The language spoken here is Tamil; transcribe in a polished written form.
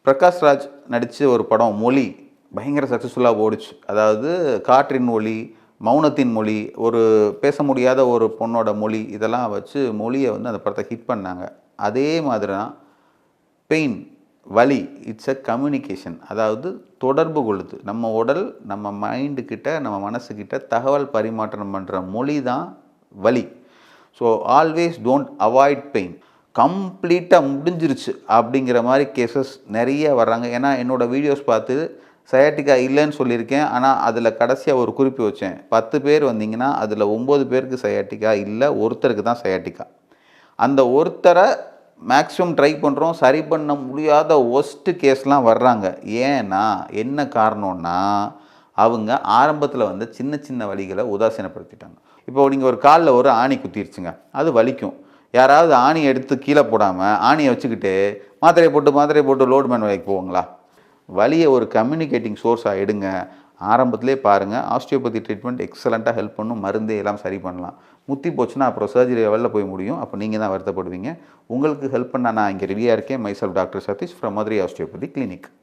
பிரகாஷ் ராஜ் நடித்த ஒரு படம் மொழி பயங்கர சக்ஸஸ்ஃபுல்லாக ஓடிச்சு. அதாவது காற்றின் ஒலி, மௌனத்தின் மொழி, ஒரு பேச முடியாத ஒரு பொண்ணோட மொழி, இதெல்லாம் வச்சு மொழியை வந்து அந்த படத்தை ஹிட் பண்ணாங்க. அதே மாதிரி தான் பெயின், வலி, இட்ஸ் அ கம்யூனிகேஷன். அதாவது தொடர்பு கொள்ளுது. நம்ம உடல் நம்ம மைண்டுக்கிட்ட நம்ம மனசுக்கிட்ட தகவல் பரிமாற்றம் பண்ணுற மொழி தான் வலி. So always don't avoid pain. கம்ப்ளீட்டாக முடிஞ்சிருச்சு அப்படிங்கிற மாதிரி கேசஸ் நிறைய வர்றாங்க. ஏன்னா என்னோடய வீடியோஸ் பார்த்து சயாட்டிக்கா இல்லைன்னு சொல்லியிருக்கேன். ஆனால் அதில் கடைசியாக ஒரு குறிப்பு வச்சேன். 10 பேர் வந்தீங்கன்னா அதில் 9 பேருக்கு சயாட்டிக்கா இல்லை, ஒருத்தருக்கு தான் சயாட்டிக்கா. அந்த ஒருத்தரை மேக்ஸிமம் ட்ரை பண்ணுறோம், சரி பண்ண முடியாத ஒஸ்ட்டு கேஸ்லாம் வர்றாங்க. ஏன்னா என்ன காரணம்னா அவங்க ஆரம்பத்தில் வந்து சின்ன சின்ன வலிகளை உதாசீனப்படுத்திட்டாங்க. இப்போ நீங்கள் ஒரு காலில் ஒரு ஆணி குத்திருச்சுங்க, அது வலிக்கும். யாராவது ஆணியை எடுத்து கீழே போடாமல் ஆணியை வச்சுக்கிட்டு மாத்திரையை போட்டு லோட்மேன் வேலைக்கு போவாங்களா? வலியை ஒரு கம்யூனிகேட்டிங் சோர்ஸாக எடுங்க. ஆரம்பத்திலே பாருங்கள். ஆஸ்டியோபதி ட்ரீட்மெண்ட் எக்ஸலண்ட்டாக ஹெல்ப் பண்ணும். மருந்தே எல்லாம் சரி பண்ணலாம். முத்தி போச்சுன்னா அப்புறம் சர்ஜரி லெவலில் போய் முடியும். அப்போ நீங்கள் தான் வருத்தப்படுவீங்க. உங்களுக்கு ஹெல்ப் பண்ண நான் இங்கே ரெடியாக இருக்கேன். Myself doctor Satish from Madurai osteopathy clinic.